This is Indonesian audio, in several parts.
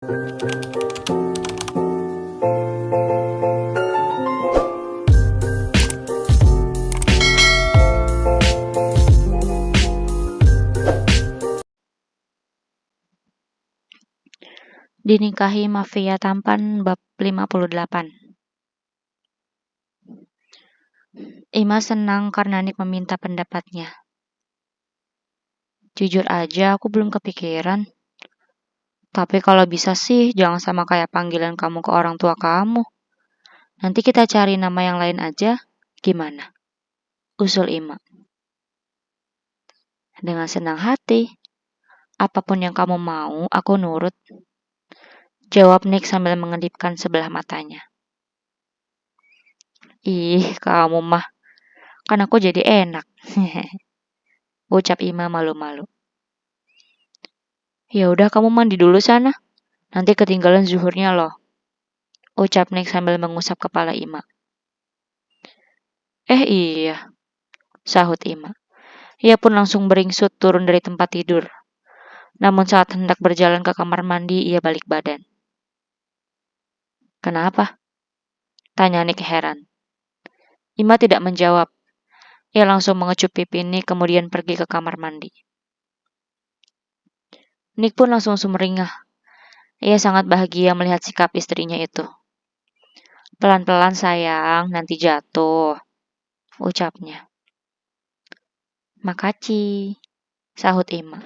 Dinikahi Mafia Tampan bab 58. Ima senang karena Nick meminta pendapatnya. Jujur aja aku belum kepikiran. Tapi kalau bisa sih jangan sama kayak panggilan kamu ke orang tua kamu. Nanti kita cari nama yang lain aja. Gimana? Usul Ima. Dengan senang hati. Apapun yang kamu mau, aku nurut. Jawab Nick sambil mengedipkan sebelah matanya. Ih, kamu mah. Kan aku jadi enak. Ucap Ima malu-malu. Ya udah kamu mandi dulu sana. Nanti ketinggalan zuhurnya loh. Ucap Nick sambil mengusap kepala Ima. Iya, sahut Ima. Ia pun langsung beringsut turun dari tempat tidur. Namun saat hendak berjalan ke kamar mandi, ia balik badan. Kenapa? Tanya Nick heran. Ima tidak menjawab. Ia langsung mengecup pipi Nick kemudian pergi ke kamar mandi. Nick pun langsung sumringah. Ia sangat bahagia melihat sikap istrinya itu. Pelan-pelan sayang, nanti jatuh. Ucapnya. Makasih, sahut Ima.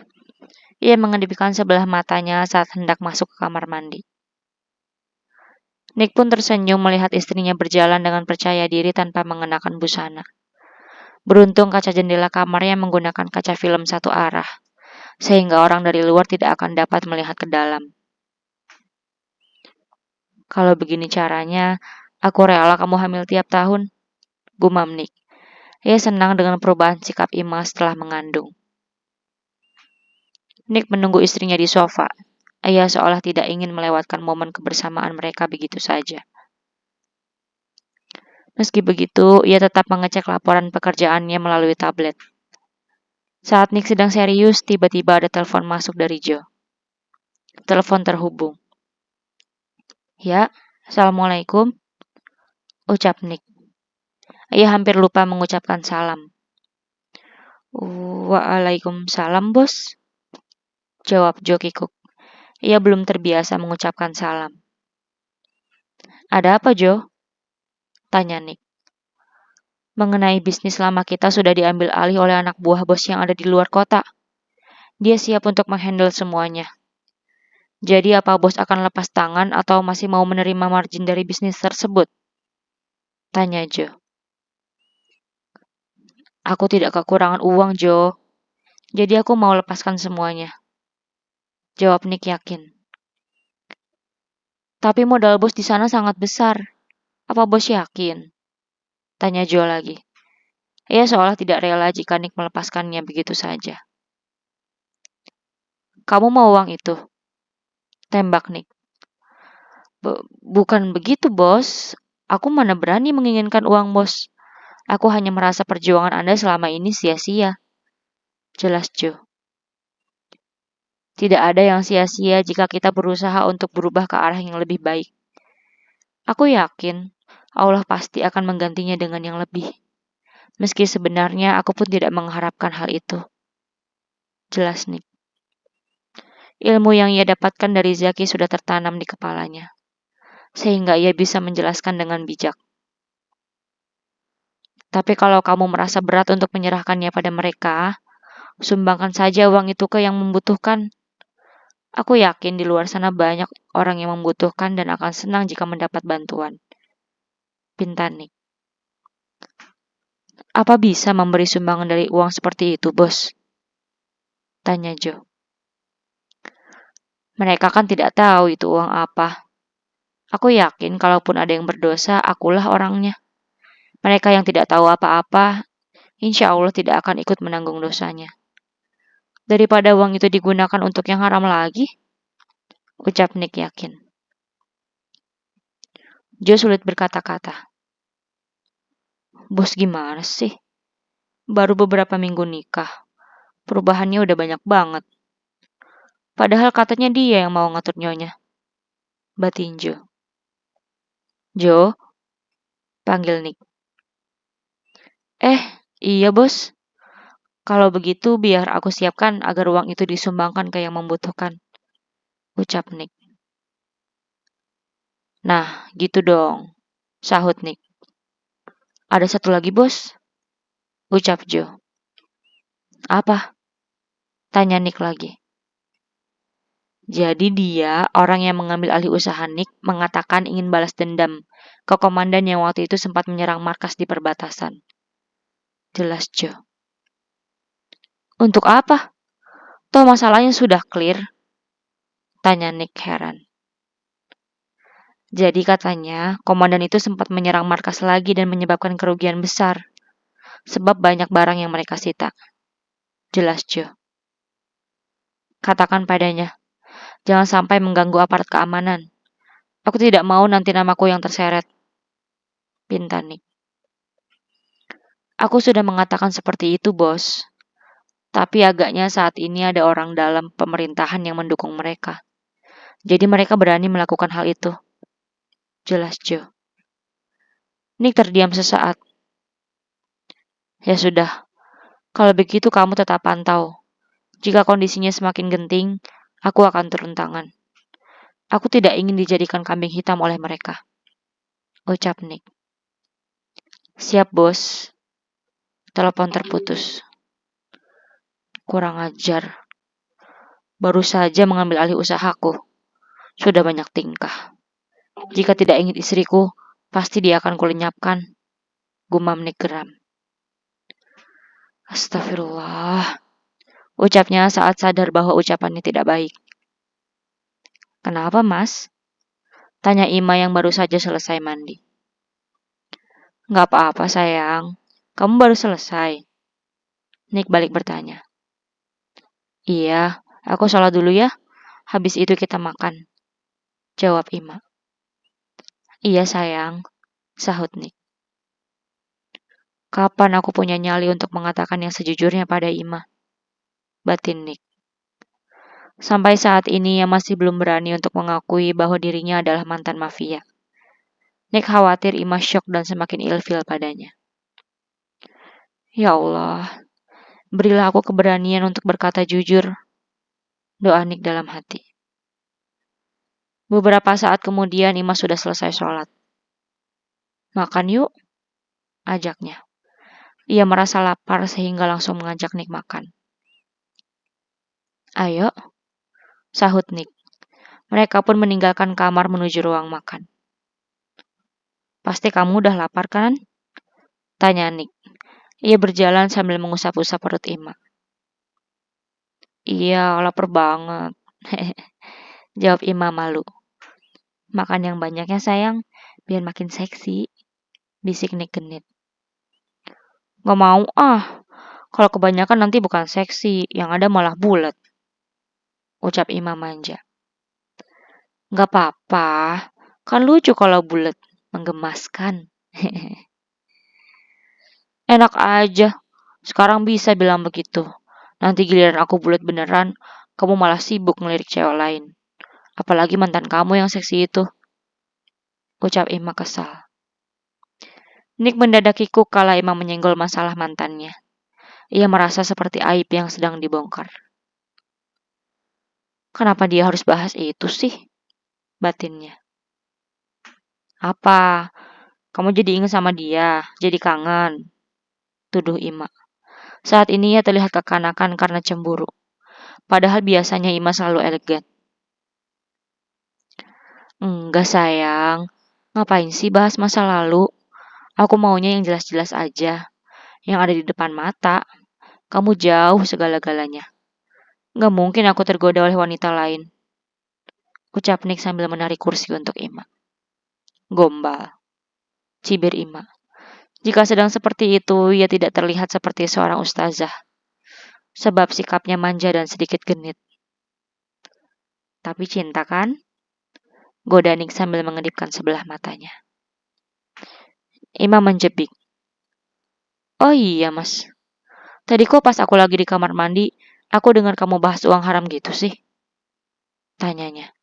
Ia mengedipkan sebelah matanya saat hendak masuk ke kamar mandi. Nick pun tersenyum melihat istrinya berjalan dengan percaya diri tanpa mengenakan busana. Beruntung kaca jendela kamarnya menggunakan kaca film satu arah, sehingga orang dari luar tidak akan dapat melihat ke dalam. Kalau begini caranya, aku rela kamu hamil tiap tahun, gumam Nick. Ia senang dengan perubahan sikap Ima setelah mengandung. Nick menunggu istrinya di sofa. Ia seolah tidak ingin melewatkan momen kebersamaan mereka begitu saja. Meski begitu, ia tetap mengecek laporan pekerjaannya melalui tablet. Saat Nick sedang serius, tiba-tiba ada telepon masuk dari Joe. Telepon terhubung. Ya, Assalamualaikum, ucap Nick. Ia hampir lupa mengucapkan salam. Waalaikumsalam, bos, jawab Joe kikuk. Ia belum terbiasa mengucapkan salam. Ada apa, Joe? Tanya Nick. Mengenai bisnis lama kita sudah diambil alih oleh anak buah bos yang ada di luar kota. Dia siap untuk menghandle semuanya. Jadi apa bos akan lepas tangan atau masih mau menerima margin dari bisnis tersebut? Tanya Joe. Aku tidak kekurangan uang, Joe. Jadi aku mau lepaskan semuanya. Jawab Nick yakin. Tapi modal bos di sana sangat besar. Apa bos yakin? Tanya Joe lagi. Ia seolah tidak rela jika Nick melepaskannya begitu saja. Kamu mau uang itu? Tembak Nick. Bukan begitu, bos. Aku mana berani menginginkan uang bos. Aku hanya merasa perjuangan Anda selama ini sia-sia. Jelas Joe. Tidak ada yang sia-sia jika kita berusaha untuk berubah ke arah yang lebih baik. Aku yakin Allah pasti akan menggantinya dengan yang lebih. Meski sebenarnya aku pun tidak mengharapkan hal itu. Jelas Nick. Ilmu yang ia dapatkan dari Zaki sudah tertanam di kepalanya. Sehingga ia bisa menjelaskan dengan bijak. Tapi kalau kamu merasa berat untuk menyerahkannya pada mereka, sumbangkan saja uang itu ke yang membutuhkan. Aku yakin di luar sana banyak orang yang membutuhkan dan akan senang jika mendapat bantuan. Pintar Nick. Apa bisa memberi sumbangan dari uang seperti itu, bos? Tanya Joe. Mereka kan tidak tahu itu uang apa. Aku yakin kalaupun ada yang berdosa, akulah orangnya. Mereka yang tidak tahu apa-apa, insya Allah tidak akan ikut menanggung dosanya. Daripada uang itu digunakan untuk yang haram lagi, ucap Nick yakin. Joe sulit berkata-kata. Bos gimana sih? Baru beberapa minggu nikah. Perubahannya udah banyak banget. Padahal katanya dia yang mau ngatur nyonya. batin Jo. Jo, panggil Nick. Iya bos. Kalau begitu biar aku siapkan agar uang itu disumbangkan ke yang membutuhkan, ucap Nick. Nah, gitu dong, sahut Nick. Ada satu lagi bos, ucap Jo. Apa? Tanya Nick lagi. Jadi dia, orang yang mengambil alih usaha Nick, mengatakan ingin balas dendam ke komandan yang waktu itu sempat menyerang markas di perbatasan. Jelas Jo. Untuk apa? Toh masalahnya sudah clear, tanya Nick heran. Jadi katanya, komandan itu sempat menyerang markas lagi dan menyebabkan kerugian besar, sebab banyak barang yang mereka sita. Jelas Jo. Katakan padanya, jangan sampai mengganggu aparat keamanan. Aku tidak mau nanti namaku yang terseret, pinta Nick. Aku sudah mengatakan seperti itu, bos. Tapi agaknya saat ini ada orang dalam pemerintahan yang mendukung mereka. Jadi mereka berani melakukan hal itu. Jelas Jo. Nick terdiam sesaat. Ya sudah, kalau begitu kamu tetap pantau. Jika kondisinya semakin genting, aku akan turun tangan. Aku tidak ingin dijadikan kambing hitam oleh mereka, ucap Nick. Siap, bos. Telepon terputus. Kurang ajar. Baru saja mengambil alih usahaku. Sudah banyak tingkah. Jika tidak ingin istriku, pasti dia akan kulenyapkan. Gumam Nick geram. Astagfirullah. Ucapnya saat sadar bahwa ucapannya tidak baik. Kenapa, Mas? Tanya Ima yang baru saja selesai mandi. Gak apa-apa, sayang. Kamu baru selesai. Nick balik bertanya. Iya, aku sholat dulu ya. Habis itu kita makan. Jawab Ima. Iya, sayang. Sahut Nick. Kapan aku punya nyali untuk mengatakan yang sejujurnya pada Ima? Batin Nick. Sampai saat ini ia masih belum berani untuk mengakui bahwa dirinya adalah mantan mafia. Nick khawatir Ima syok dan semakin ilfil padanya. Ya Allah, berilah aku keberanian untuk berkata jujur, doa Nick dalam hati. Beberapa saat kemudian Ima sudah selesai sholat. Makan yuk, ajaknya. Ia merasa lapar sehingga langsung mengajak Nick makan. Ayo, sahut Nick. Mereka pun meninggalkan kamar menuju ruang makan. Pasti kamu udah lapar kan? Tanya Nick. Ia berjalan sambil mengusap-usap perut Ima. Iya, lapar banget. Jawab Ima malu. Makan yang banyak ya sayang, biar makin seksi. Bisik Nick genit. Gak mau ah, kalau kebanyakan nanti bukan seksi, yang ada malah bulat. Ucap Ima manja. Gak apa-apa, kan lucu kalau bulat, menggemaskan. Enak aja, sekarang bisa bilang begitu. Nanti giliran aku bulat beneran, kamu malah sibuk ngelirik cewek lain. Apalagi mantan kamu yang seksi itu. Ucap Ima kesal. Nick mendadak kikuk kala Ima menyenggol masalah mantannya. Ia merasa seperti aib yang sedang dibongkar. Kenapa dia harus bahas itu sih? Batinnya. Apa? Kamu jadi ingat sama dia, jadi kangen. Tuduh Ima. Saat ini ia terlihat kekanakan karena cemburu. Padahal biasanya Ima selalu elegan. Enggak sayang, ngapain sih bahas masa lalu? Aku maunya yang jelas-jelas aja, yang ada di depan mata. Kamu jauh segala-galanya. Gak mungkin aku tergoda oleh wanita lain. Ucap Nick sambil menarik kursi untuk Ima. Gombal. Cibir Ima. Jika sedang seperti itu, ia tidak terlihat seperti seorang ustazah. Sebab sikapnya manja dan sedikit genit. Tapi cinta kan? Goda Nick sambil mengedipkan sebelah matanya. Ima menjebik. Oh iya mas, tadi kok pas aku lagi di kamar mandi, aku dengar kamu bahas uang haram gitu sih? Tanyanya.